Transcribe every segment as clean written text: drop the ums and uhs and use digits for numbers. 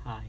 Hi.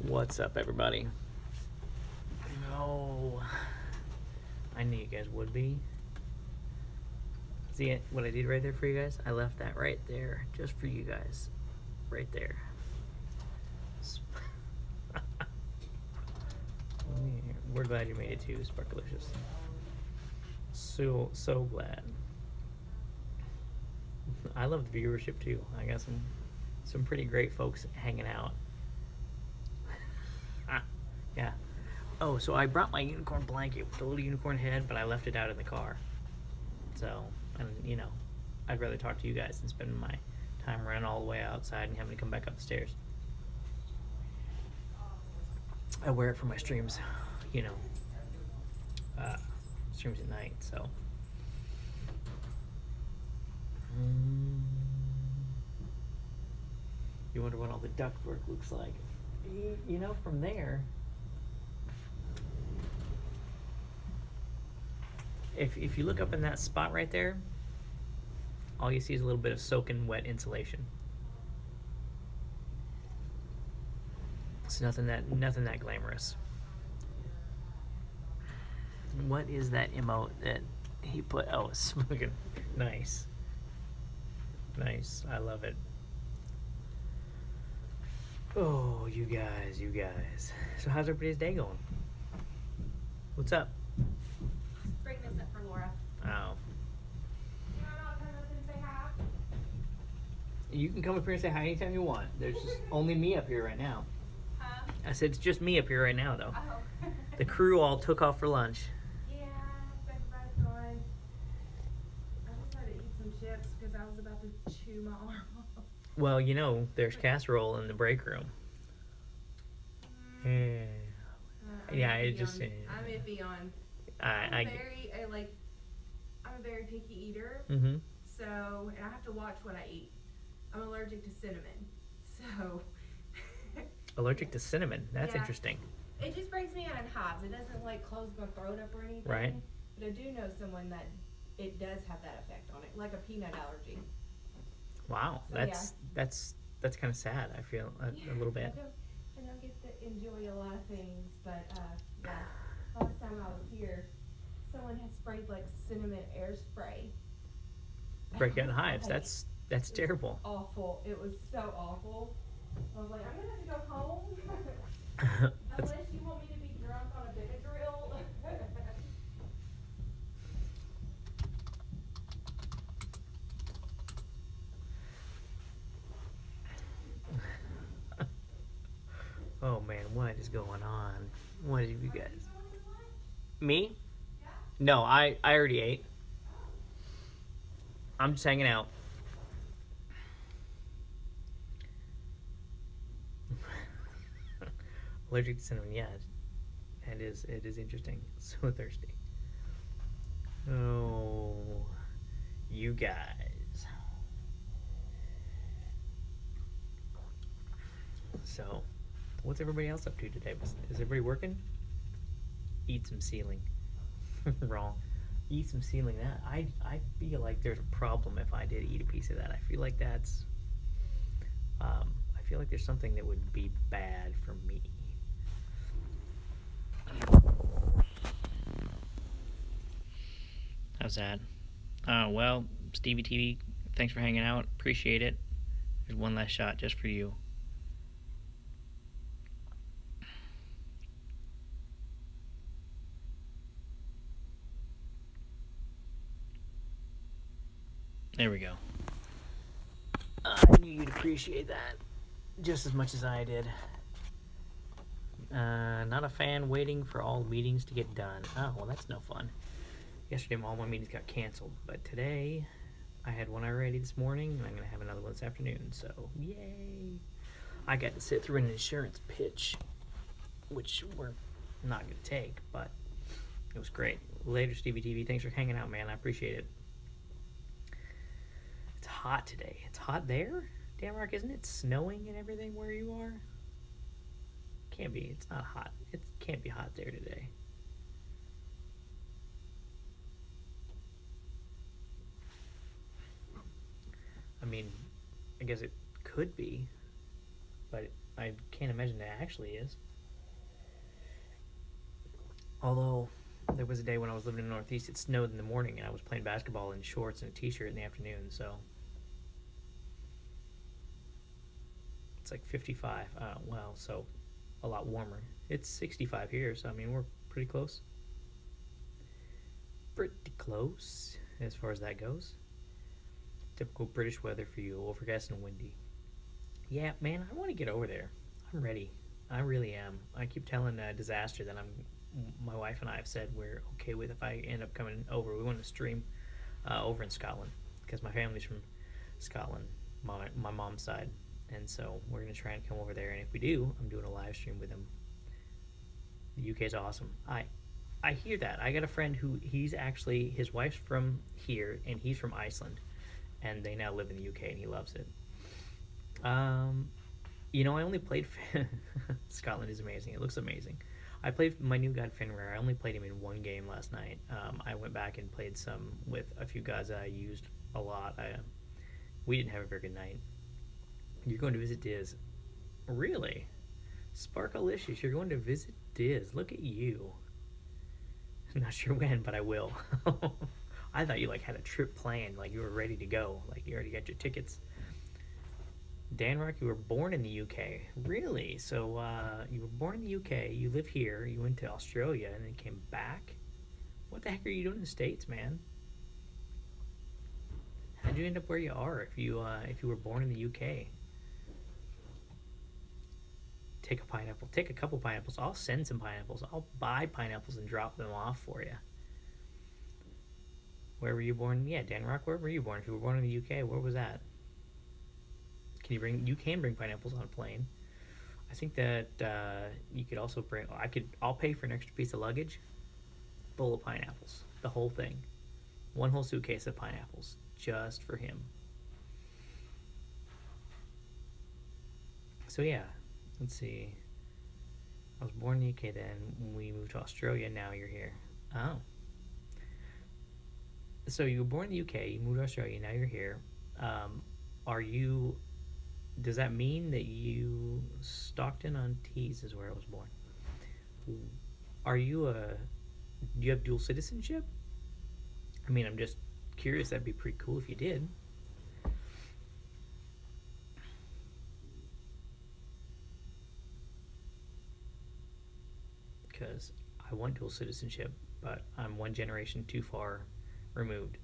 What's up, everybody? No, I knew you guys would be. See what I did right there for you guys? I left that right there just for you guys. Right there. We're glad you made it too, Sparkalicious. So glad. I love the viewership too. I got some pretty great folks hanging out. Yeah. Oh, so I brought my unicorn blanket with the little unicorn head, but I left it out in the car. So, and you know, I'd rather talk to you guys than spend my time running all the way outside and having to come back up the stairs. I wear it for my streams, you know, streams at night, so. You wonder what all the ductwork looks like. You know, from there, if you look up in that spot right there, all you see is a little bit of soaking wet insulation. It's nothing that glamorous. What is that emote that he put? Oh, it's fucking nice. Nice. I love it. Oh, you guys. So how's everybody's day going? What's up? Bring this up for Laura. Oh. You want to come up and say hi? You can come up here and say hi anytime you want. There's just only me up here right now. Huh? I said it's just me up here right now, though. Oh. The crew all took off for lunch. Yeah, everybody's gone. I just had to eat some chips because I was about to chew my arm off. Well, you know, there's casserole in the break room. Yeah. Yeah, it just. I'm iffy on. I'm a very picky eater. Mm-hmm. So, and I have to watch what I eat. I'm allergic to cinnamon. So. Allergic to cinnamon. That's interesting. It just brings me out in hives. It doesn't like close my throat up or anything. Right. But I do know someone that it does have that effect on it, like a peanut allergy. Wow, So, that's kind of sad. I feel a little bit. I don't get to enjoy a lot of things, but yeah. Last time I was here, someone had sprayed like cinnamon air spray. Break out in hives. That's terrible. Awful. It was so awful. I was like, I'm gonna have to go home. Unless you want me to be drunk on a Benadryl. Oh man, what is going on? What have you guys? Me? Yeah. No, I already ate. I'm just hanging out. Allergic to cinnamon, yeah. It is interesting. So thirsty. Oh, you guys. So, what's everybody else up to today? Is everybody working? Eat some ceiling. Wrong. Eat some ceiling. That I feel like there's a problem if I did eat a piece of that. I feel like that's. I feel like there's something that would be bad for me. How's that? Well, Stevie TV, thanks for hanging out. Appreciate it. There's one last shot just for you. There we go. I knew you'd appreciate that just as much as I did. Not a fan waiting for all meetings to get done. Oh, well, that's no fun. Yesterday, all my meetings got canceled, but today I had one already this morning, and I'm going to have another one this afternoon, so yay. I got to sit through an insurance pitch, which we're not going to take, but it was great. Later, Stevie TV, thanks for hanging out, man. I appreciate it. It's hot today. It's hot there? Damrock, isn't it snowing and everything where you are? Can't be. It's not hot. It can't be hot there today. I mean, I guess it could be, but I can't imagine it actually is. Although, there was a day when I was living in the Northeast, it snowed in the morning, and I was playing basketball in shorts and a t-shirt in the afternoon, so. It's like 55. Well, so a lot warmer. It's 65 here, so I mean, we're pretty close. Pretty close, as far as that goes. Typical British weather for you, overcast and windy. Yeah, man, I want to get over there. I'm ready. I really am. I keep telling Disaster that my wife and I have said we're okay with if I end up coming over. We want to stream over in Scotland because my family's from Scotland, my mom's side, and so we're gonna try and come over there. And if we do, I'm doing a live stream with them. The UK's awesome. I hear that. I got a friend who his wife's from here and he's from Iceland, and they now live in the UK and he loves it. I only played Scotland is amazing. It looks amazing. I played my new god Fenrir. I only played him in one game last night. I went back and played some with a few guys that I used a lot. We didn't have a very good night. You're going to visit Diz. Really? Sparkalicious, you're going to visit Diz. Look at you. I'm not sure when, but I will. I thought you had a trip planned, like you were ready to go, like you already got your tickets. Danrock, you were born in the UK. Really? So you were born in the UK, you live here, you went to Australia, and then came back? What the heck are you doing in the States, man? How'd you end up where you are if you were born in the UK? Take a pineapple. Take a couple pineapples. I'll send some pineapples. I'll buy pineapples and drop them off for you. Where were you born? Yeah, Danrock, where were you born? If you were born in the UK, where was that? You can bring pineapples on a plane. I think that you could also bring, I'll pay for an extra piece of luggage, full of pineapples, the whole thing. One whole suitcase of pineapples, just for him. So yeah, let's see. I was born in the UK then, we moved to Australia, now you're here. Oh. So you were born in the UK, you moved to Australia, now you're here. Does that mean that Stockton-on-Tees is where I was born? Do you have dual citizenship? I mean, I'm just curious. That'd be pretty cool if you did. Because I want dual citizenship, but I'm one generation too far removed.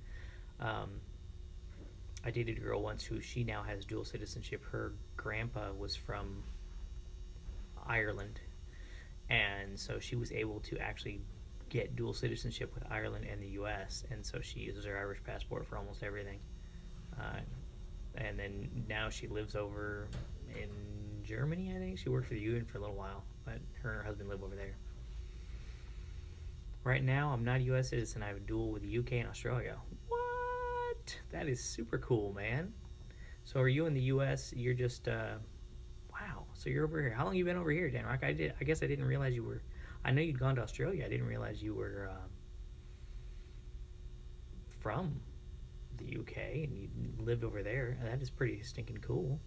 I dated a girl once she now has dual citizenship. Her grandpa was from Ireland, and so she was able to actually get dual citizenship with Ireland and the U.S., and so she uses her Irish passport for almost everything. And then now she lives over in Germany, I think. She worked for the UN for a little while, but her and her husband live over there. Right now, I'm not a U.S. citizen. I have a dual with the UK and Australia. What? That is super cool, man. So are you in the U.S.? You're just, wow. So you're over here. How long have you been over here, Danrock? I guess I didn't realize you were, I know you'd gone to Australia. I didn't realize you were from the UK and you lived over there. That is pretty stinking cool.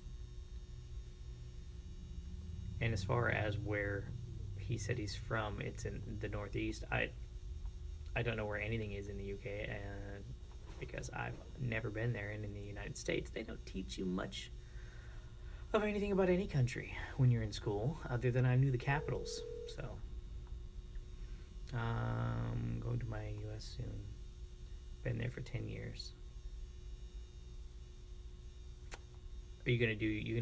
And as far as where he said he's from, it's in the Northeast. I don't know where anything is in the UK, because I've never been there. And in the United States, they don't teach you much of anything about any country when you're in school, other than I knew the capitals. So, going to my U.S. soon. Been there for 10 years. Are you gonna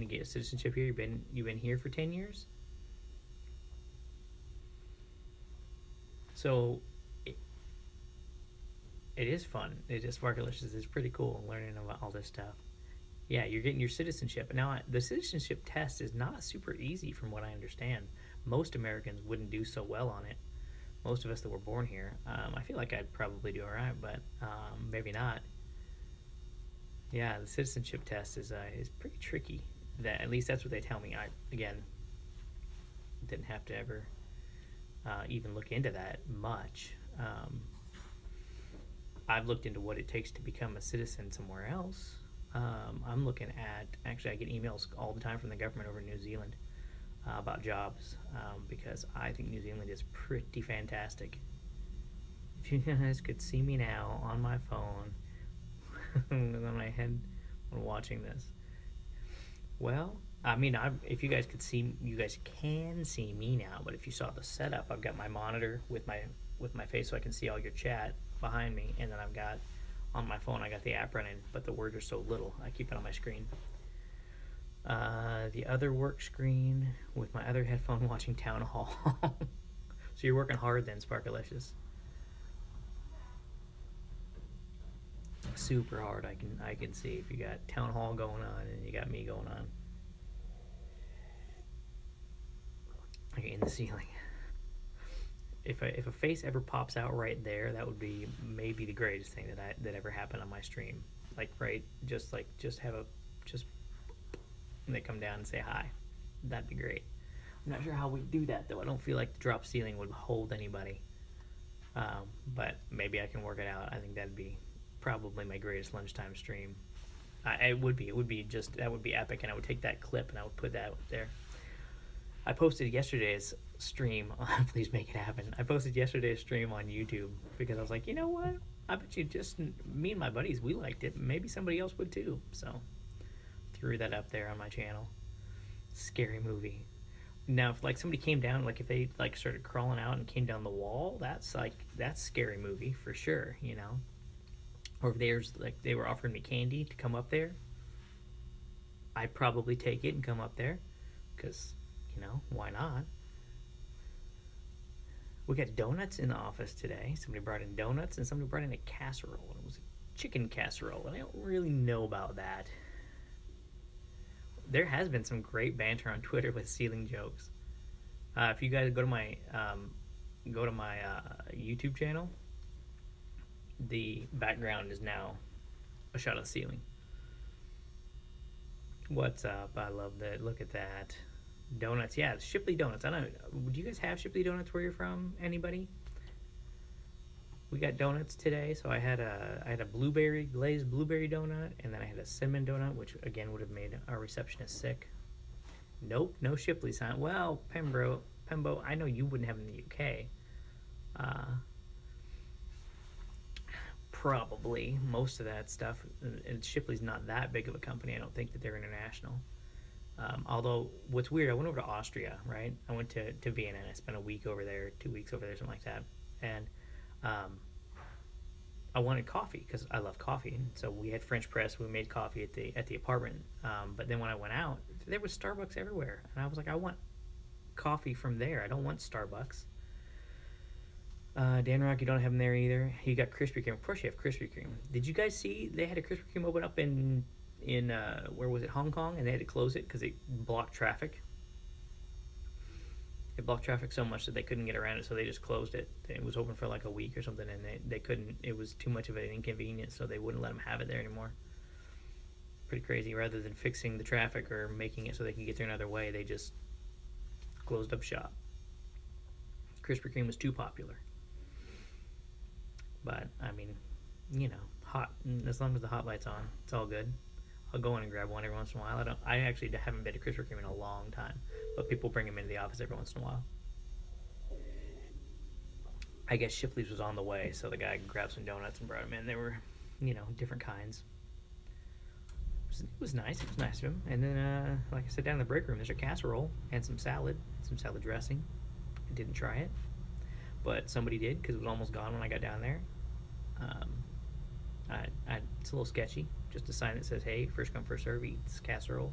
get citizenship here? You've been here for 10 years? So It is fun. It is Sparkalicious is pretty cool learning about all this stuff. Yeah, you're getting your citizenship. Now, the citizenship test is not super easy from what I understand. Most Americans wouldn't do so well on it. Most of us that were born here, I feel like I'd probably do all right, but maybe not. Yeah, the citizenship test is pretty tricky. That at least that's what they tell me. I again didn't have to ever even look into that much. I've looked into what it takes to become a citizen somewhere else. I'm looking at actually I get emails all the time from the government over in New Zealand about jobs because I think New Zealand is pretty fantastic. If you guys could see me now on my phone on my head when watching this. Well, I mean, if you guys could see, you guys can see me now. But if you saw the setup, I've got my monitor with my face, so I can see all your chat behind me, and then I've got on my phone, I got the app running, but the words are so little, I keep it on my screen. The other work screen with my other headphone watching Town Hall. So you're working hard then, Sparkalicious. Super hard. I can see if you got Town Hall going on and you got me going on. Okay, in the ceiling. If a face ever pops out right there, that would be maybe the greatest thing that ever happened on my stream. Like just have a and they come down and say hi. That'd be great. I'm not sure how we do that though. I don't feel like the drop ceiling would hold anybody. But maybe I can work it out. I think that'd be probably my greatest lunchtime stream. It would be that would be epic, and I would take that clip and I would put that there. I posted yesterday's stream. Please make it happen. I posted yesterday's stream on YouTube because I was like, you know what? I bet you just me and my buddies, we liked it. Maybe somebody else would too. So threw that up there on my channel. Scary movie. Now, if like somebody came down, like if they like started crawling out and came down the wall, that's scary movie for sure. You know. Or if there's like they were offering me candy to come up there, I'd probably take it and come up there, because you know why not? We got donuts in the office today. Somebody brought in donuts and somebody brought in a casserole. And it was a chicken casserole, and I don't really know about that. There has been some great banter on Twitter with ceiling jokes. If you guys go to my YouTube channel, the background is now a shot of the ceiling. What's up? I love that. Look at that. Donuts. Yeah, Shipley Donuts. I don't know. Would you guys have Shipley Donuts where you're from? Anybody? We got donuts today. So I had a glazed blueberry donut, and then I had a cinnamon donut, which again would have made our receptionist sick. Nope, no Shipley's, huh? Well, Pembo, I know you wouldn't have them in the UK. Probably most of that stuff, and Shipley's not that big of a company. I don't think that they're international. Although what's weird, I went over to Austria, right? I went to Vienna and I spent a week over there, 2 weeks over there, something like that. And I wanted coffee because I love coffee. And so we had French press. We made coffee at the apartment. But then when I went out, there was Starbucks everywhere, and I was like, I want coffee from there. I don't want Starbucks. Dan Rock, you don't have them there either. You got Krispy Kreme. Of course you have Krispy Kreme. Did you guys see they had a Krispy Kreme open up in where was it, Hong Kong, and they had to close it because it blocked traffic. It blocked traffic so much that they couldn't get around it, so they just closed it. It was open for like a week or something, and they couldn't. It was too much of an inconvenience, so they wouldn't let them have it there anymore. Pretty crazy. Rather than fixing the traffic or making it so they could get there another way, they just closed up shop. Krispy Kreme was too popular. But I mean, you know, hot. As long as the hot light's on, it's all good. I'll go in and grab one every once in a while. I actually haven't been to Krispy Kreme in a long time, but people bring them into the office every once in a while. I guess Shipley's was on the way, so the guy grabbed some donuts and brought them in. They were, you know, different kinds. It was nice. It was nice of him. And then, like I said, down in the break room, there's a casserole and some salad dressing. I didn't try it, but somebody did because it was almost gone when I got down there. It's a little sketchy. Just a sign that says, hey, first come, first serve, eats casserole.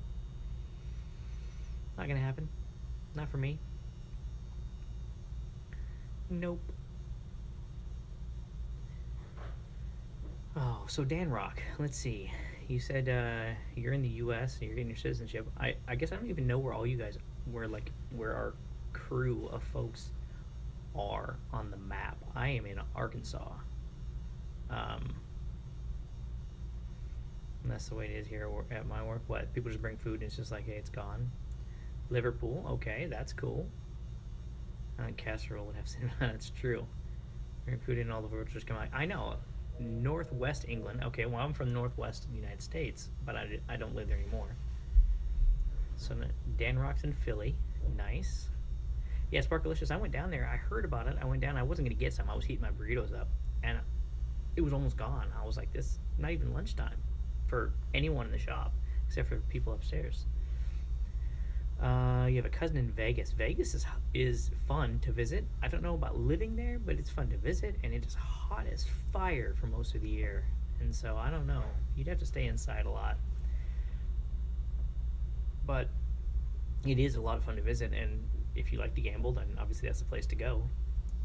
Not gonna happen. Not for me. Nope. So Dan Rock, let's see. You said you're in the U.S. and you're getting your citizenship. I guess I don't even know where all you guys, where our crew of folks are on the map. I am in Arkansas. And that's the way it is here at my work. What, people just bring food and it's just like, hey, it's gone. Liverpool, okay, that's cool. Casserole would have cinnamon. That's true. Bring food in, all the villagers come out. I know. Northwest England. Okay, well, I'm from northwest United States, but I don't live there anymore. So Dan Rock's in Philly. Nice. Yeah, Sparkalicious, I went down there. I heard about it. I went down. I wasn't going to get some. I was heating my burritos up, and it was almost gone. I was like, this not even lunchtime for anyone in the shop, except for people upstairs. You have a cousin in Vegas. Vegas is fun to visit. I don't know about living there, but it's fun to visit, and it is hot as fire for most of the year. And so I don't know. You'd have to stay inside a lot. But it is a lot of fun to visit, and if you like to gamble, then obviously that's the place to go.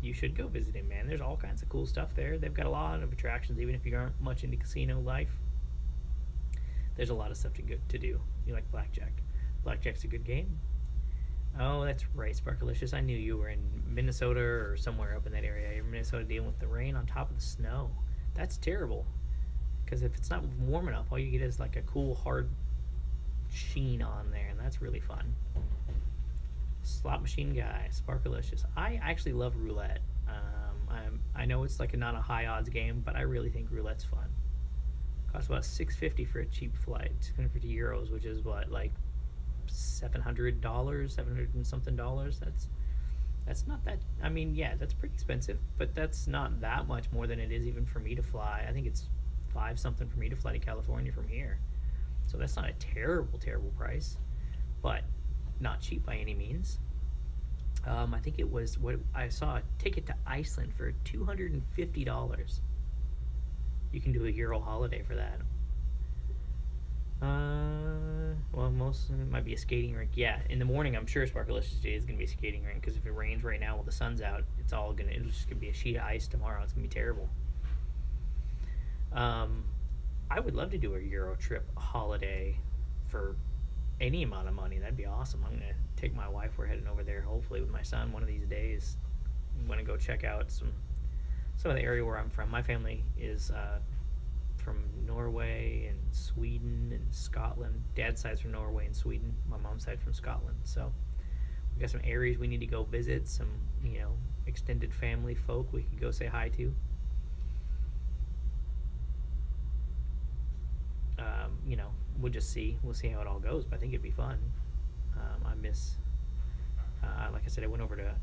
You should go visit him, man. There's all kinds of cool stuff there. They've got a lot of attractions, even if you aren't much into casino life. There's a lot of stuff to do. You like blackjack. Blackjack's a good game. Oh, that's right, Sparkalicious. I knew you were in Minnesota or somewhere up in that area. You're in Minnesota dealing with the rain on top of the snow. That's terrible. Because if it's not warm enough, all you get is like a cool, hard sheen on there, and that's really fun. Slot machine guy, Sparkalicious. I actually love roulette. I know it's like not a high odds game, but I really think roulette's fun. Costs about $650 for a cheap flight, €650, which is what, like $700, $700 and something dollars. That's not that. I mean, yeah, that's pretty expensive, but that's not that much more than it is even for me to fly. I think it's $5 something for me to fly to California from here, so that's not a terrible price, but not cheap by any means. I think it was what I saw a ticket to Iceland for $250. You can do a Euro holiday for that. Well, most of it might be a skating rink. Yeah, in the morning, I'm sure Sparkalicious Day is going to be a skating rink, because if it rains right now while the sun's out, it's just going to be a sheet of ice tomorrow. It's going to be terrible. I would love to do a Euro trip holiday for any amount of money. That'd be awesome. I'm going to take my wife. We're heading over there, hopefully, with my son one of these days. I'm going to go check out some of the area where I'm from. My family is from Norway and Sweden and Scotland. Dad's side's from Norway and Sweden. My mom's side from Scotland. So we got some areas we need to go visit. Some extended family folk we could go say hi to. We'll just see. We'll see how it all goes. But I think it'd be fun. I miss. Like I said, I went over to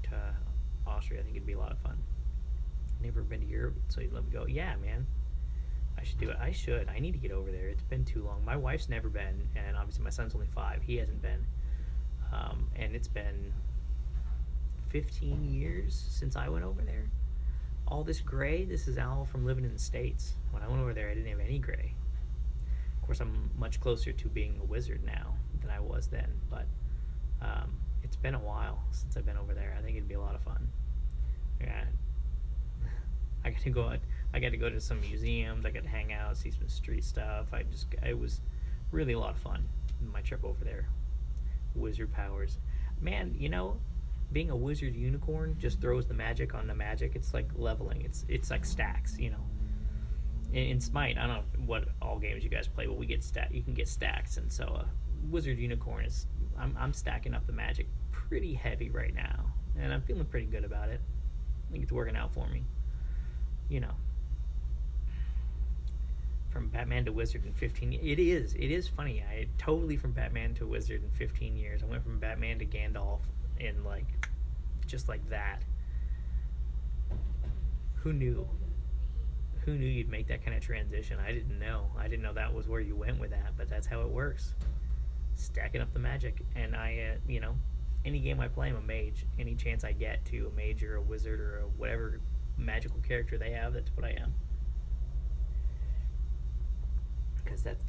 Austria. I think it'd be a lot of fun. Never been to Europe, so you'd love to go. Yeah, man. I should do it. I should. I need to get over there. It's been too long. My wife's never been, and obviously my son's only 5. He hasn't been. And it's been 15 years since I went over there. All this gray, this is all from living in the States. When I went over there, I didn't have any gray. Of course, I'm much closer to being a wizard now than I was then, but it's been a while since I've been over there. I think it'd be a lot of fun. Yeah. I got to go to some museums. I got to hang out, see some street stuff. It was really a lot of fun. My trip over there. Wizard powers, man. Being a wizard unicorn just throws the magic on the magic. It's like leveling. It's like stacks. In Smite, I don't know what all games you guys play, but we get you can get stacks, and so wizard unicorn is. I'm stacking up the magic pretty heavy right now, and I'm feeling pretty good about it. I think it's working out for me. From Batman to Wizard in 15 years. It is funny. I totally from Batman to Wizard in 15 years. I went from Batman to Gandalf in just like that. Who knew? Who knew you'd make that kind of transition? I didn't know. I didn't know that was where you went with that, but that's how it works. Stacking up the magic. And any game I play, I'm a mage. Any chance I get to a mage or a wizard or whatever magical character they have, that's what I am. Because that's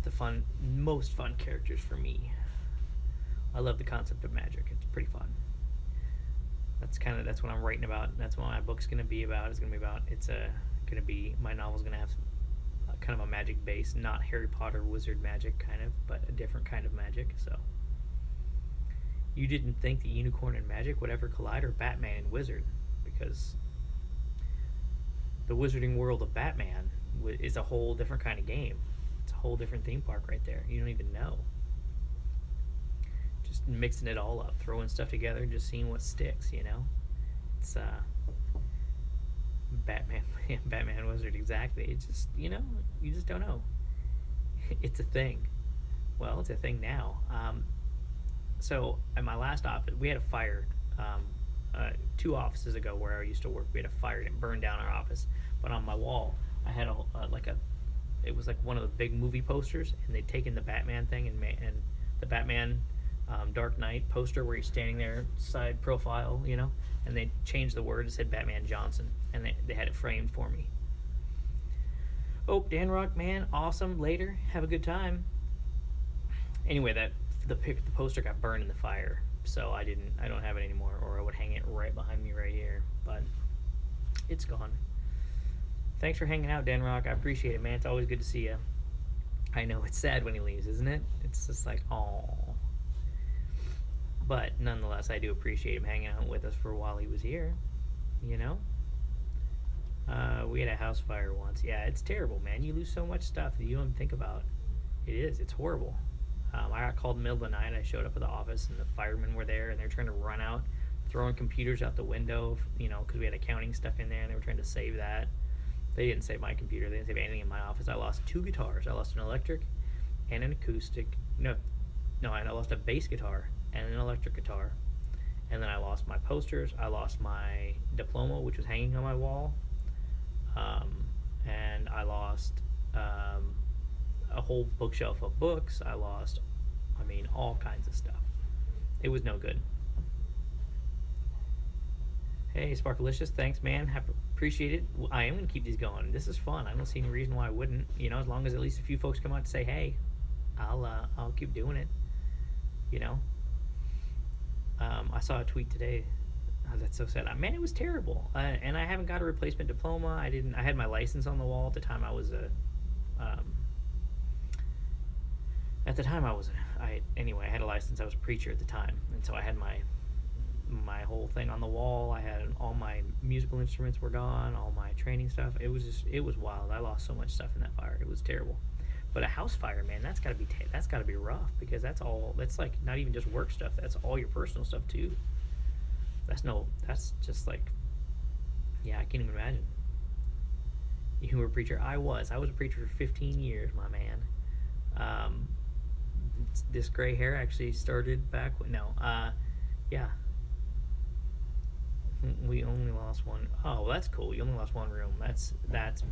the most fun characters for me. I love the concept of magic. It's pretty fun. That's what I'm writing about. That's what my book's gonna be about. My novel's gonna have kind of a magic base, not Harry Potter wizard magic kind of, but a different kind of magic. So you didn't think that unicorn and magic would ever collide, or Batman and wizard, because the wizarding world of Batman is a whole different kind of game. It's a whole different theme park right there. You don't even know. Just mixing it all up, throwing stuff together, and just seeing what sticks. It's Batman, Batman wizard, exactly. It's just you just don't know. It's a thing. Well, it's a thing now. So at my last office, we had a fire. 2 offices ago, where I used to work, we had a fire and it burned down our office. But on my wall, I had it was like one of the big movie posters, and they'd taken the Batman thing and the Batman Dark Knight poster where he's standing there, side profile, and they changed the word. It said Batman Johnson, and they had it framed for me. Oh, Dan Rock, man, awesome. Later, have a good time. Anyway, the poster got burned in the fire, so I don't have it anymore, or I would hang it right behind me right here. But it's gone. Thanks for hanging out, Dan Rock. I appreciate it, man. It's always good to see you. I know it's sad when he leaves, isn't it? It's just like, oh. But nonetheless, I do appreciate him hanging out with us for a while he was here. We had a house fire once. Yeah, it's terrible, man. You lose so much stuff that you don't think about. It is. It's horrible. I got called in the middle of the night. I showed up at the office, and the firemen were there, and they're trying to run out, throwing computers out the window, because we had accounting stuff in there, and they were trying to save that. They didn't save my computer. They didn't save anything in my office. I lost 2 guitars. I lost an electric and an acoustic. No, I lost a bass guitar and an electric guitar. And then I lost my posters. I lost my diploma, which was hanging on my wall. And I lost a whole bookshelf of books. I lost, all kinds of stuff. It was no good. Hey, Sparkalicious, thanks, man. Appreciate it. I am going to keep these going. This is fun. I don't see any reason why I wouldn't. As long as at least a few folks come out to say, hey, I'll keep doing it. I saw a tweet today. Oh, that's so sad. Man, it was terrible. And I haven't got a replacement diploma. I had my license on the wall at the time. I had a license. I was a preacher at the time, and so I had my whole thing on the wall. I had all my musical instruments were gone, all my training stuff. It was wild. I lost so much stuff in that fire. It was terrible. But a house fire, man, that's got to be rough, because that's like not even just work stuff. That's all your personal stuff too. That's just like, yeah, I can't even imagine. You were a preacher? I was a preacher for 15 years, my man. This gray hair actually started back when, yeah. We only lost one. Oh, well, that's cool. You only lost one room. That's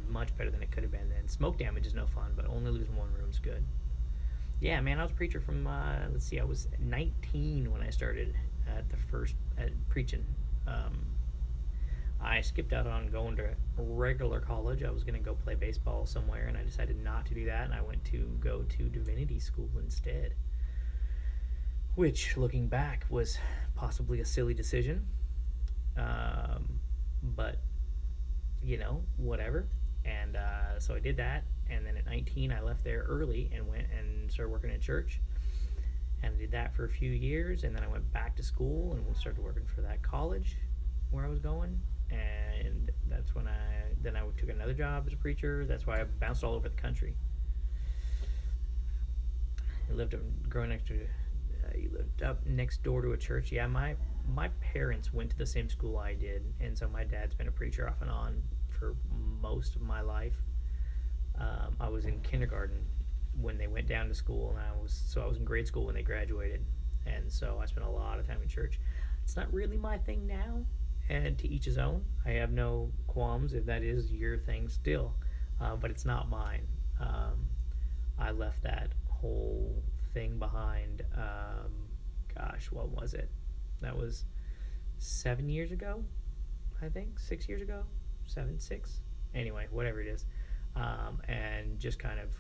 much better than it could have been then. Smoke damage is no fun, but only losing one room's good. Yeah, man, I was a preacher from, I was 19 when I started at preaching. I skipped out on going to regular college. I was going to go play baseball somewhere, and I decided not to do that, and I went to go to divinity school instead, which, looking back, was possibly a silly decision. But whatever. And so I did that, and then at 19 I left there early and went and started working at church, and I did that for a few years, and then I went back to school and started working for that college where I was going, and that's when I took another job as a preacher. That's why I bounced all over the country. I lived up next door to a church. Yeah, my parents went to the same school I did, and so my dad's been a preacher off and on for most of my life. I was in kindergarten when they went down to school, and I was in grade school when they graduated, and so I spent a lot of time in church. It's not really my thing now, and to each his own. I have no qualms if that is your thing still, but it's not mine. I left that whole thing behind. What was it? That was 7 years ago, I think. 6 years ago? 6? Anyway, whatever it is. And just kind of,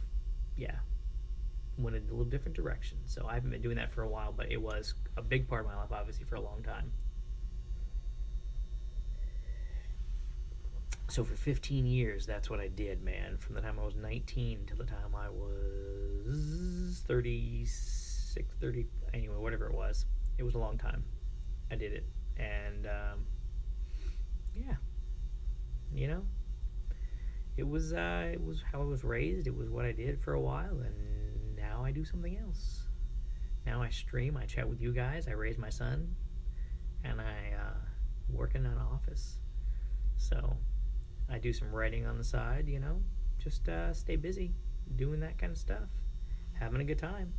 went in a little different direction. So I haven't been doing that for a while, but it was a big part of my life, obviously, for a long time. So for 15 years, that's what I did, man. From the time I was 19 till the time I was 36, 30, anyway, whatever it was. It was a long time. I did it. And, yeah, you know, it was how I was raised. It was what I did for a while, and now I do something else. Now I stream, I chat with you guys, I raise my son, and I work in an office. So I do some writing on the side, you know, just stay busy doing that kind of stuff, having a good time.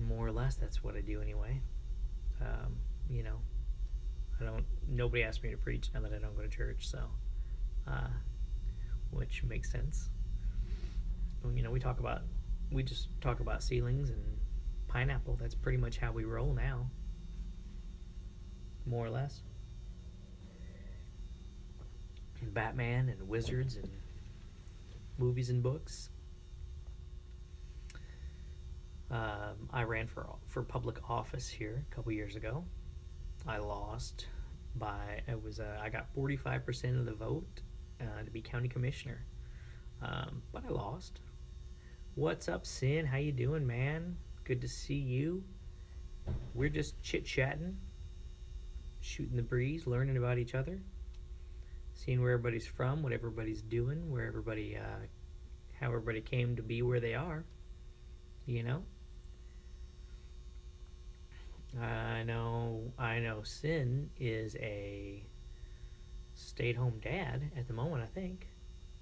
More or less, that's what I do anyway. You know, I don't. Nobody asked me to preach now that I don't go to church, so uh, which makes sense. You know, we just talk about ceilings and pineapple. That's pretty much how we roll now, more or less. And Batman and wizards and movies and books. I ran for public office here a couple years ago. I lost by I got 45% of the vote to be county commissioner, but I lost. What's up, Sin? How you doing, man? Good to see you. We're just chit chatting, shooting the breeze, learning about each other, seeing where everybody's from, what everybody's doing, how everybody came to be where they are. You know. I know. Sin is a stay-at-home dad at the moment. I think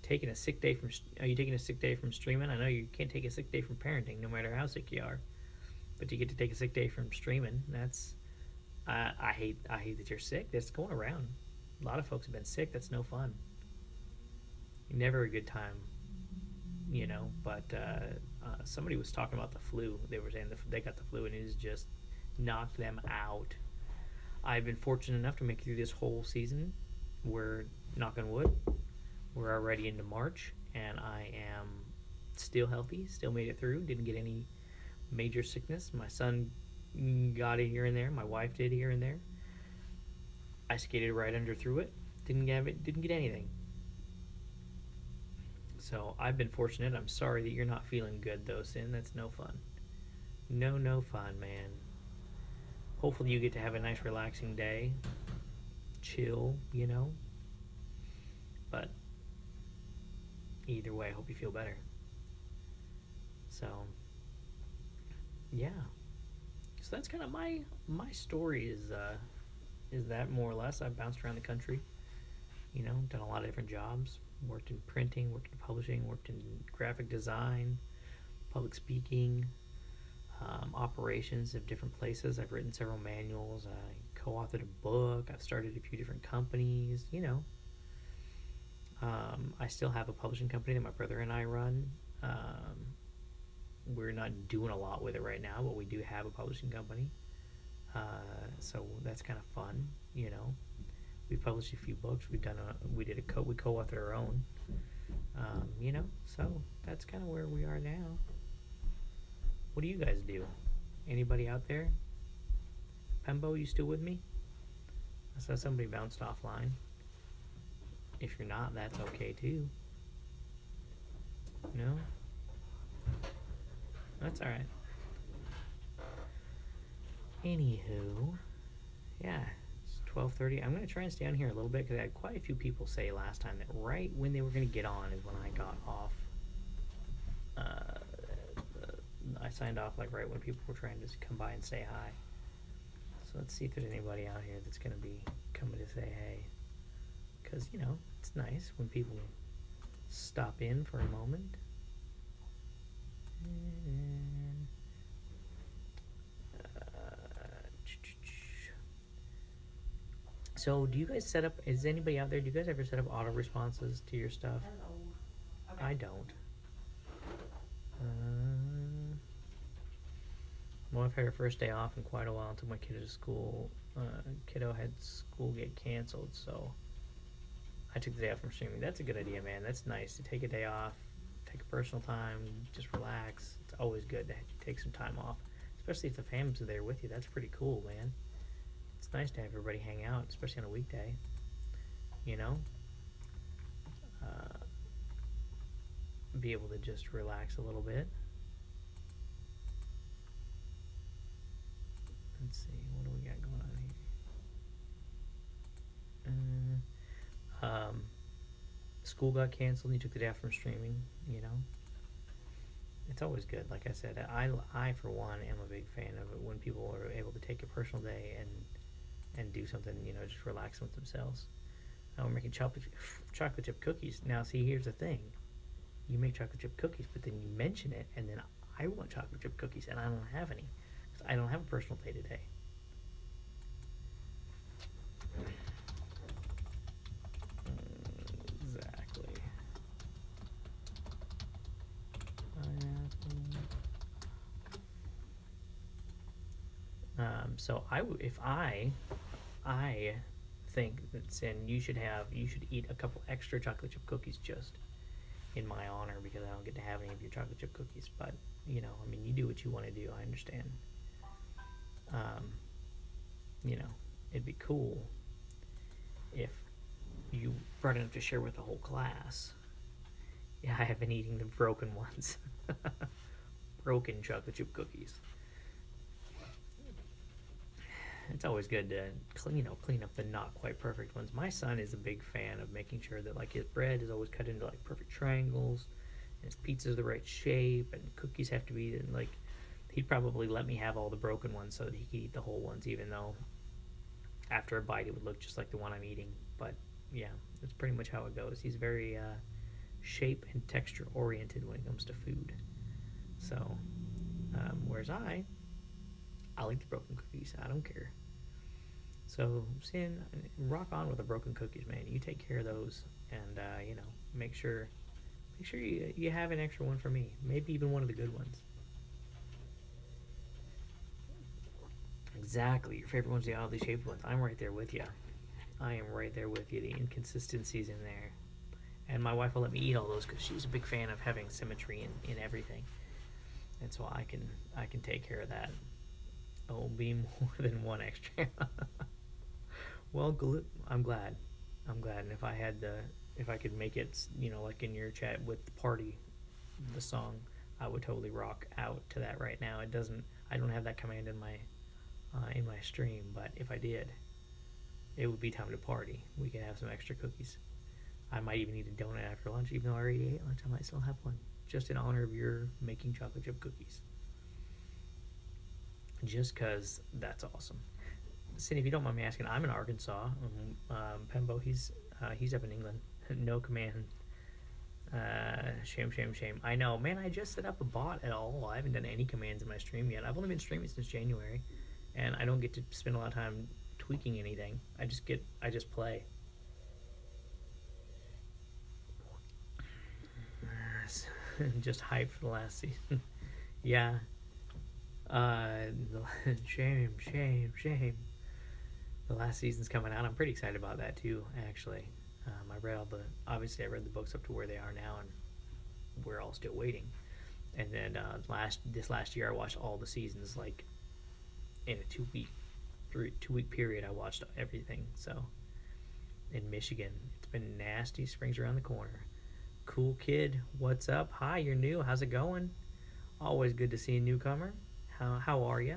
taking a sick day from. Are you taking a sick day from streaming? I know you can't take a sick day from parenting, no matter how sick you are. But you get to take a sick day from streaming. That's. I hate that you're sick. That's going around. A lot of folks have been sick. That's no fun. Never a good time. You know. But somebody was talking about the flu. They were saying they got the flu and it has just knocked them out. I've been fortunate enough to make it through this whole season. We're, knock on wood, we're already into March, and I am still healthy, still made it through, didn't get any major sickness. My son got it here and there, my wife did here and there. I skated right under through it, didn't get anything. So I've been fortunate. I'm sorry that you're not feeling good though, Sin. That's no fun. No fun, man. Hopefully you get to have a nice relaxing day. Chill, you know. But either way, I hope you feel better. So yeah. So that's kind of my story is that more or less. I've bounced around the country, you know, done a lot of different jobs, worked in printing, worked in publishing, worked in graphic design, public speaking, operations of different places. I've written several manuals. I co-authored a book. I've started a few different companies, you know. I still have a publishing company that my brother and I run. We're not doing a lot with it right now, but we do have a publishing company. So that's kind of fun, you know. We've published a few books. We co-authored our own, you know. So that's kind of where we are now. What do you guys do? Anybody out there? Pembo, you still with me? I saw somebody bounced offline. If you're not, that's okay too. No? That's alright. Anywho, yeah, it's 12:30. I'm going to try and stay on here a little bit because I had quite a few people say last time that right when they were going to get on is when I got off. I signed off like right when people were trying to come by and say hi. So let's see if there's anybody out here that's going to be coming to say hey. Because, you know, it's nice when people stop in for a moment. So do you guys set up, is anybody out there, do you guys ever set up auto responses to your stuff? Okay. I don't. My wife had her first day off in quite a while until my kiddo to school. Kiddo had school get canceled, so I took the day off from streaming. That's a good idea, man. That's nice to take a day off, take a personal time, just relax. It's always good to take some time off, especially if the family's there with you. That's pretty cool, man. It's nice to have everybody hang out, especially on a weekday. You know, uh, be able to just relax a little bit. Let's see, what do we got going on here? School got canceled. You took the day off from streaming. You know, it's always good. Like I said, I for one am a big fan of it when people are able to take a personal day and do something. You know, just relax with themselves. We're making chocolate chip cookies. Now, see, here's the thing: you make chocolate chip cookies, but then you mention it, and then I want chocolate chip cookies, and I don't have any. I don't have a personal day today. Exactly. So if I think that Sin, you should eat a couple extra chocolate chip cookies just in my honor because I don't get to have any of your chocolate chip cookies. But you know, I mean, you do what you want to do. I understand. You know, it'd be cool if you brought enough to share with the whole class. Yeah, I have been eating the broken ones. Broken chocolate chip cookies. It's always good to clean up the not quite perfect ones. My son is a big fan of making sure that like his bread is always cut into like perfect triangles, and his pizza's the right shape, and cookies have to be like. He'd probably let me have all the broken ones so that he could eat the whole ones, even though after a bite it would look just like the one I'm eating. But yeah, that's pretty much how it goes. He's very shape and texture oriented when it comes to food. So, whereas I like the broken cookies. I don't care. So, Sin, rock on with the broken cookies, man. You take care of those, and you know, make sure you have an extra one for me. Maybe even one of the good ones. Exactly. Your favorite one's the oddly shaped ones. I'm right there with you. I am right there with you. The inconsistencies in there. And my wife will let me eat all those because she's a big fan of having symmetry in everything. And so I can take care of that. Oh, be more than one extra. Well, I'm glad. And if I could make it, you know, like in your chat with the party, the song, I would totally rock out to that right now. I don't have that command in my stream, but if I did, it would be time to party. We could have some extra cookies. I might even eat a donut after lunch, even though I already ate lunch. I might still have one, just in honor of your making chocolate chip cookies. Just because that's awesome. Cindy, if you don't mind me asking, I'm in Arkansas. Pembo, he's up in England. No command. Shame. I know, man. I just set up a bot at all. I haven't done any commands in my stream yet. I've only been streaming since January, and I don't get to spend a lot of time tweaking anything. I just play. Just hype for the last season. Yeah. Shame. The last season's coming out. I'm pretty excited about that too, actually. I read the books up to where they are now, and we're all still waiting. And then this last year, I watched all the seasons like in a 2-week period. I watched everything. So in Michigan, it's been nasty. Spring's around the corner. Cool kid, what's up? Hi, you're new. How's it going? Always good to see a newcomer. How are ya?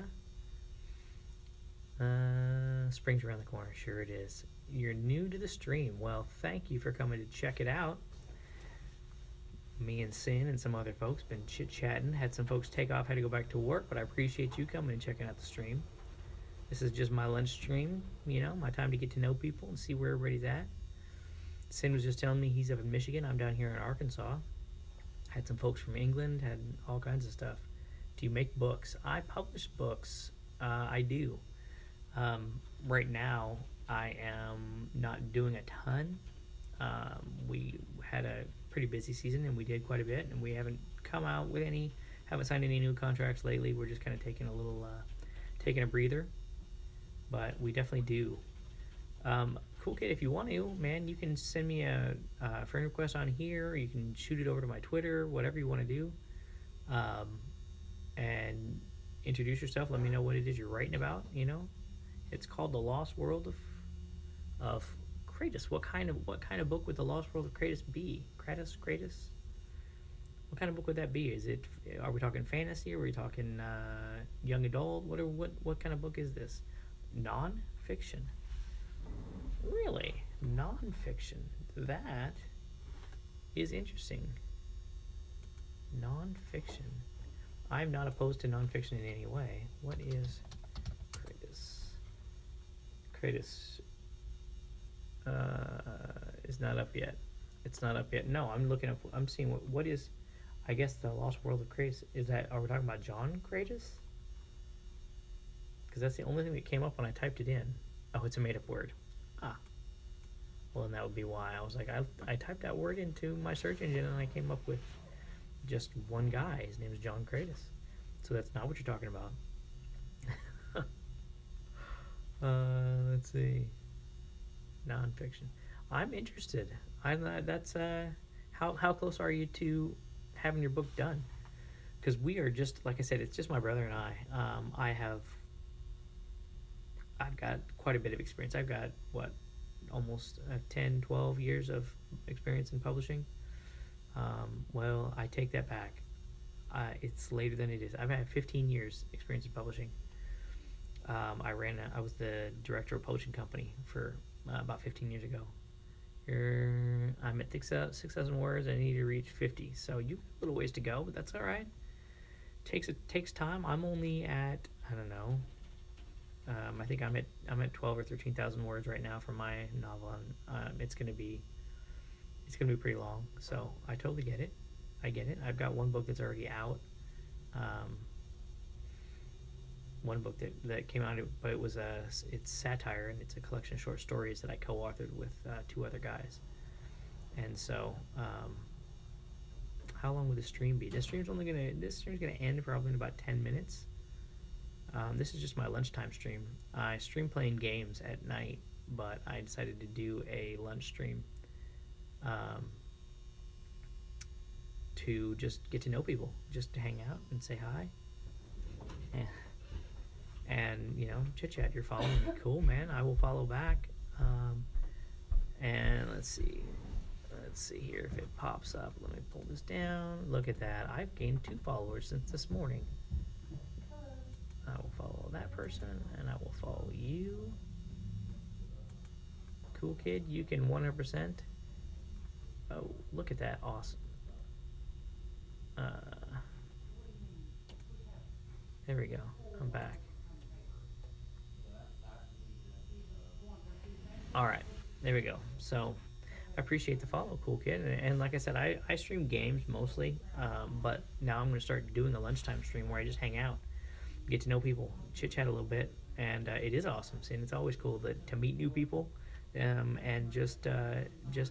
Spring's around the corner. Sure it is. You're new to the stream. Well, thank you for coming to check it out. Me and Sin and some other folks been chit-chatting. Had some folks take off, had to go back to work, but I appreciate you coming and checking out the stream. This is just my lunch stream, you know, my time to get to know people and see where everybody's at. Sin was just telling me he's up in Michigan. I'm down here in Arkansas. Had some folks from England, had all kinds of stuff. Do you make books? I publish books. I do. Right now, I am not doing a ton. We had a pretty busy season, and we did quite a bit, and we haven't signed any new contracts lately. We're just kind of taking a breather, but we definitely do. Cool kid, if you want to, man, you can send me a friend request on here, or you can shoot it over to my Twitter, whatever you want to do, and introduce yourself. Let me know what it is you're writing about, you know, It's called The Lost World of Kratos. What kind of book would The Lost World of Kratos be? Kratos. What kind of book would that be? Is it? Are we talking fantasy? Are we talking young adult? What kind of book is this? Non-fiction. Really, non-fiction. That is interesting. Non-fiction. I'm not opposed to non-fiction in any way. What is Kratos? Kratos is not up yet. It's not up yet. No, I'm looking up. I'm seeing what is. I guess the Lost World of Kratos is that. Are we talking about John Kratos? Because that's the only thing that came up when I typed it in. Oh, it's a made-up word. Ah. Well, then that would be why I was like, I typed that word into my search engine and I came up with just one guy. His name is John Kratos. So that's not what you're talking about. Let's see. Nonfiction. I'm interested. That's how close are you to having your book done? Because we are just, like I said, it's just my brother and I. I've got quite a bit of experience. I've got almost 10, 12 years of experience in publishing. Well, I take that back. It's later than it is. I've had 15 years experience in publishing. I was the director of a publishing company for about 15 years ago. I'm at 6,000 words. I need to reach 50. So you have a little ways to go, but that's all right. Takes time. I'm only at, I don't know. I think I'm at 12 or 13,000 words right now for my novel, and it's gonna be pretty long. So I totally get it. I get it. I've got one book that's already out. One book that came out, but it's satire, and it's a collection of short stories that I co-authored with two other guys. And so, how long will the stream be? This stream's gonna end probably in about 10 minutes. This is just my lunchtime stream. I stream playing games at night, but I decided to do a lunch stream to just get to know people, just to hang out and say hi. And chit chat. You're following me, cool, man. I will follow back. And let's see here if it pops up. Let me pull this down. Look at that. I've gained 2 followers since this morning. I will follow that person, and I will follow you. Cool kid, you can 100%. Oh, look at that, awesome. There we go. I'm back. All right, there we go. So I appreciate the follow, cool kid. And like I said, I stream games mostly, but now I'm going to start doing a lunchtime stream where I just hang out, get to know people, chit chat a little bit, and it is awesome. And it's always cool to meet new people, and just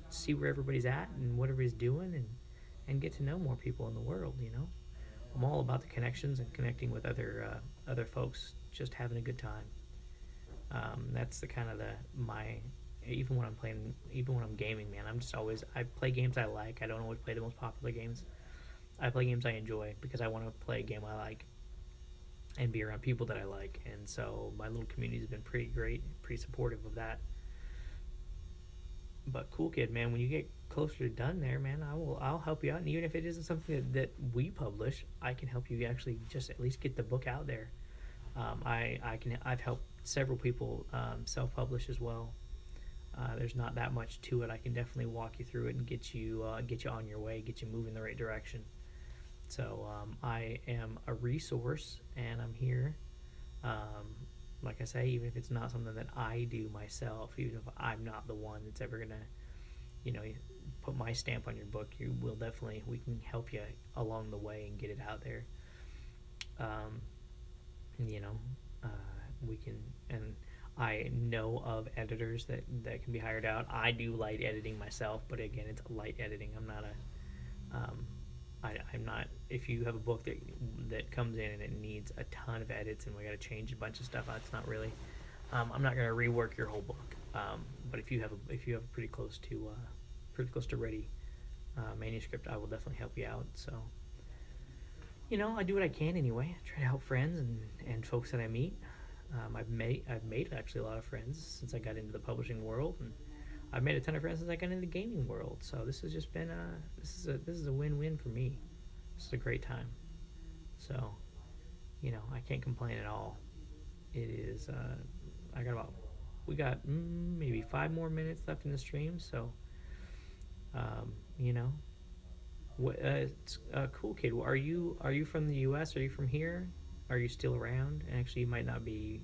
see where everybody's at and what everybody's doing, and get to know more people in the world. I'm all about the connections and connecting with other folks, just having a good time. That's the kind of even when I'm gaming, man, I play games I like. I don't always play the most popular games. I play games I enjoy because I want to play a game I like and be around people that I like. And so my little community has been pretty great, pretty supportive of that. But cool kid, man, when you get closer to done there, man, I'll help you out. And even if it isn't something that we publish, I can help you actually just at least get the book out there. I've helped several people self-publish as well. There's not that much to it. I can definitely walk you through it and get you on your way, get you moving in the right direction. So I am a resource, and I'm here. Like I say, even if it's not something that I do myself, even if I'm not the one that's ever gonna, put my stamp on your book, we can help you along the way and get it out there. We can, and I know of editors that can be hired out. I do light editing myself, but again, it's light editing. I'm not I'm not. If you have a book that comes in and it needs a ton of edits and we got to change a bunch of stuff, it's not really. I'm not going to rework your whole book. But if you have a pretty close to ready manuscript, I will definitely help you out. So, I do what I can anyway. I try to help friends and folks that I meet. I've made actually a lot of friends since I got into the publishing world, and I've made a ton of friends since I got into the gaming world. So this has just been a win-win for me. This is a great time. So I can't complain at all. It is. I got about we got maybe 5 more minutes left in the stream. So um, you know, cool kid. Are you from the U.S.? Are you from here? Are you still around? And actually, you might not be.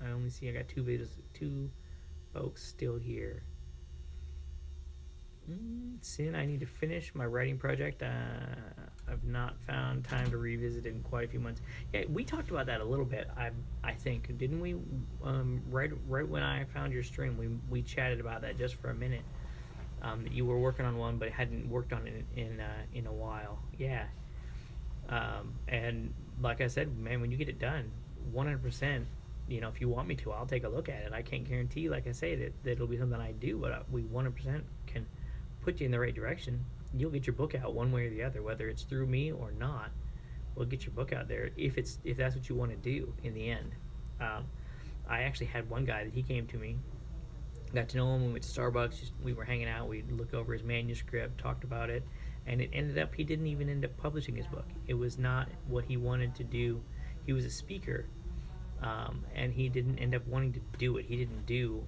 I got two folks still here. Sin, I need to finish my writing project. I've not found time to revisit it in quite a few months. Yeah, we talked about that a little bit. I think, didn't we? Right when I found your stream, we chatted about that just for a minute. That you were working on one, but hadn't worked on it in a while. Yeah. And like I said, man, when you get it done, 100%. If you want me to, I'll take a look at it. I can't guarantee, like I say, that it'll be something I do, but we 100% can put you in the right direction. You'll get your book out one way or the other, whether it's through me or not. We'll get your book out there if that's what you want to do in the end. I actually had one guy that he came to me, got to know him. We went to Starbucks. We were hanging out. We looked over his manuscript, talked about it, and it ended up he didn't even end up publishing his book. It was not what he wanted to do. He was a speaker, and he didn't end up wanting to do it. He didn't do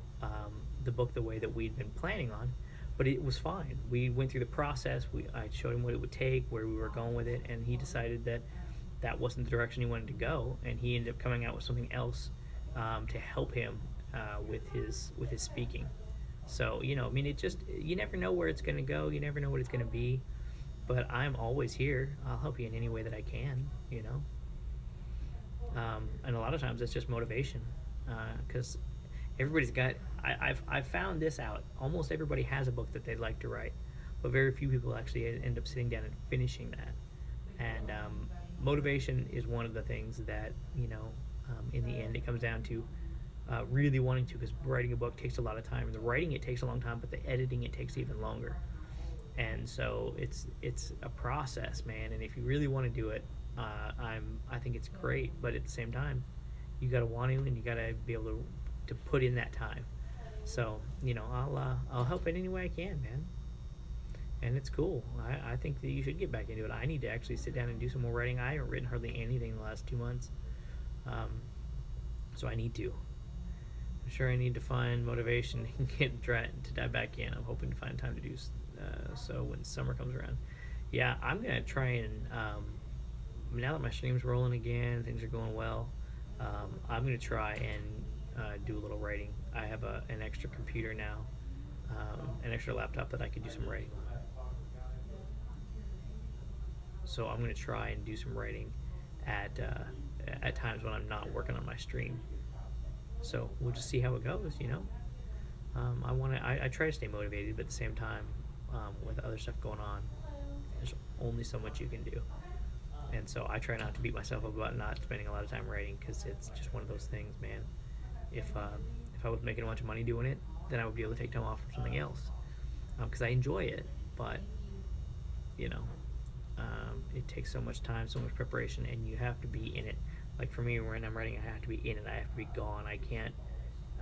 the book the way that we'd been planning on, but it was fine. We went through the process. I showed him what it would take, where we were going with it, and he decided that wasn't the direction he wanted to go, and he ended up coming out with something else to help him with his speaking. So it just, you never know where it's going to go. You never know what it's going to be. But I'm always here. I'll help you in any way that I can. And a lot of times it's just motivation, because everybody's got. I've found this out. Almost everybody has a book that they'd like to write, but very few people actually end up sitting down and finishing that. And motivation is one of the things that in the end it comes down to really wanting to, because writing a book takes a lot of time. The writing, it takes a long time, but the editing, it takes even longer. And so it's a process, man. And if you really want to do it, I think it's great. But at the same time, you got to want to, and you got to be able to put in that time. So I'll help in any way I can, man. And it's cool. I think that you should get back into it. I need to actually sit down and do some more writing. I haven't written hardly anything in the last 2 months, so I need to. I'm sure I need to find motivation and to dive back in. I'm hoping to find time to do so when summer comes around. Yeah, I'm gonna try and now that my stream's rolling again, things are going well. I'm gonna try and do a little writing. I have an extra computer now, an extra laptop that I could do some writing on. So I'm gonna try and do some writing at times when I'm not working on my stream. So we'll just see how it goes. I try to stay motivated, but at the same time, with other stuff going on, there's only so much you can do. And so I try not to beat myself up about not spending a lot of time writing, because it's just one of those things, man. If I was making a bunch of money doing it, then I would be able to take time off from something else, because I enjoy it. But it takes so much time, so much preparation, and you have to be in it. Like for me, when I'm writing, I have to be in it. I have to be gone. I can't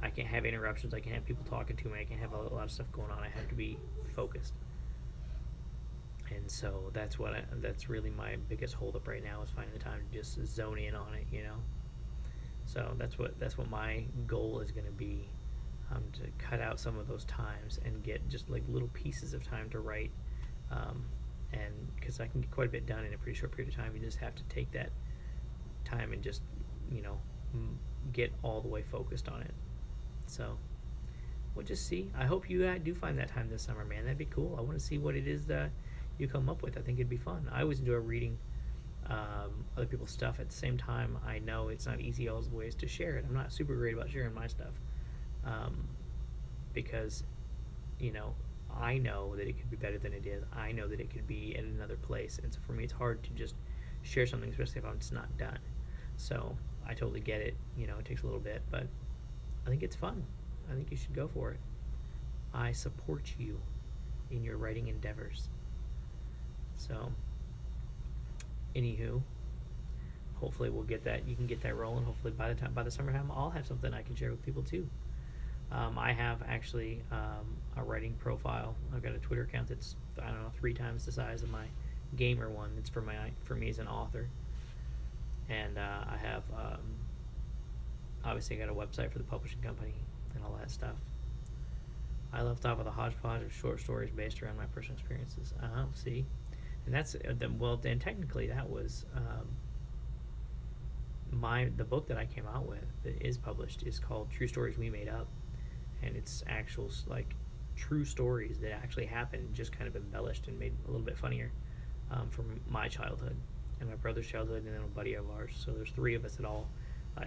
have interruptions. I can't have people talking to me. I can't have a lot of stuff going on. I have to be focused. And so that's really my biggest holdup right now, is finding the time to just zone in on it. So that's what my goal is going to be, to cut out some of those times and get just like little pieces of time to write, and because I can get quite a bit done in a pretty short period of time. You just have to take that time and just get all the way focused on it. So we'll just see. I hope you do find that time this summer, man. That'd be cool. I want to see what it is that you come up with. I think it'd be fun. I always enjoy reading other people's stuff. At the same time, I know it's not easy always to share it. I'm not super great about sharing my stuff, because I know that it could be better than it is. I know that it could be in another place, and so for me it's hard to just share something, especially if it's not done. So I totally get it. It takes a little bit, but I think it's fun. I think you should go for it. I support you in your writing endeavors. So anywho, hopefully we'll get that. You can get that rolling. Hopefully by the summertime, I'll have something I can share with people too. I have actually a writing profile. I've got a Twitter account that's, I don't know, 3 times the size of my gamer one. It's for me as an author, and I have obviously I got a website for the publishing company and all that stuff. I left off with a hodgepodge of short stories based around my personal experiences. See, and that's well. Then technically, that was the book that I came out with that is published is called True Stories We Made Up, and it's actual like true stories that actually happened, just kind of embellished and made a little bit funnier from my childhood and my brother's childhood, and then a buddy of ours. So there's 3 of us that all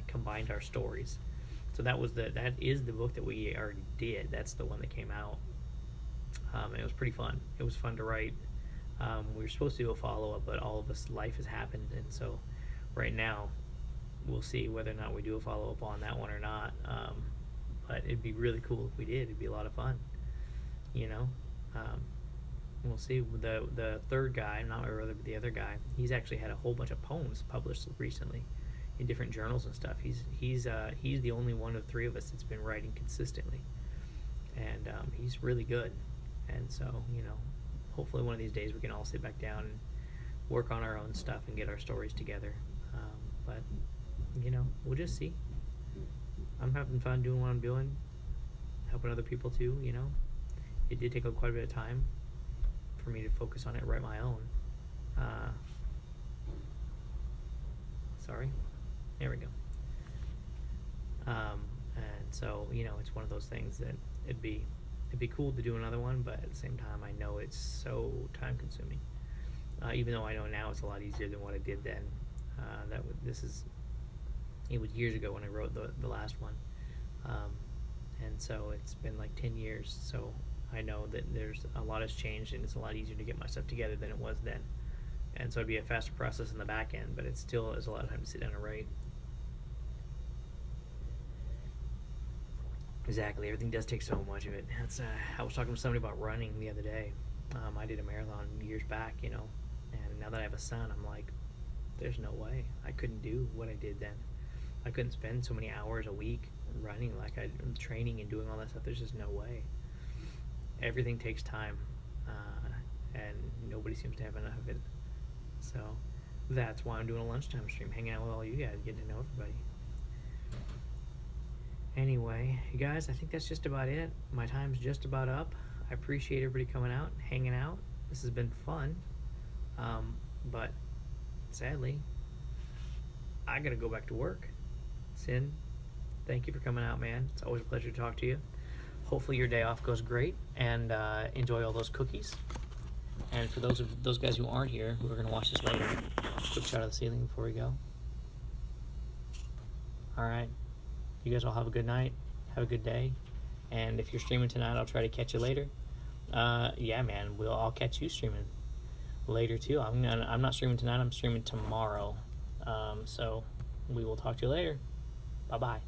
combined our stories. So that is the book that we already did. That's the one that came out. And it was pretty fun. It was fun to write. We were supposed to do a follow-up, but all of us, life has happened, and so right now we'll see whether or not we do a follow-up on that one or not. But it'd be really cool if we did. It'd be a lot of fun, you know. We'll see. The third guy, not my brother, but the other guy, he's actually had a whole bunch of poems published recently in different journals and stuff. He's the only one of 3 of us that's been writing consistently, and he's really good. And so, you know, hopefully one of these days we can all sit back down and work on our own stuff and get our stories together. But you know, we'll just see. I'm having fun doing what I'm doing, helping other people too. You know, it did take quite a bit of time for me to focus on it, write my own. Sorry. There we go. And so, you know, it's one of those things that it'd be cool to do another one, but at the same time, I know it's so time consuming. Even though I know now it's a lot easier than what I did then. It was years ago when I wrote the last one. And so it's been like 10 years. So I know that there's a lot has changed, and it's a lot easier to get my stuff together than it was then. And so it'd be a faster process in the back end, but it still is a lot of time to sit down and write. Exactly, everything does take so much of it. I was talking to somebody about running the other day. I did a marathon years back, you know, and now that I have a son, I'm like, there's no way I couldn't do what I did then. I couldn't spend so many hours a week running like I'm training and doing all that stuff. There's just no way. Everything takes time, and nobody seems to have enough of it. So that's why I'm doing a lunchtime stream, hanging out with all you guys, getting to know everybody. Anyway, you guys, I think that's just about it. My time's just about up. I appreciate everybody coming out, hanging out. This has been fun. But sadly, I gotta go back to work. Sin, thank you for coming out, man. It's always a pleasure to talk to you. Hopefully your day off goes great, and enjoy all those cookies. And for those guys who aren't here, who are gonna watch this later, quick shot of the ceiling before we go. All right. You guys all have a good night. Have a good day. And if you're streaming tonight, I'll try to catch you later. Yeah, man, I'll catch you streaming later too. I'm not streaming tonight. I'm streaming tomorrow. So we will talk to you later. Bye-bye.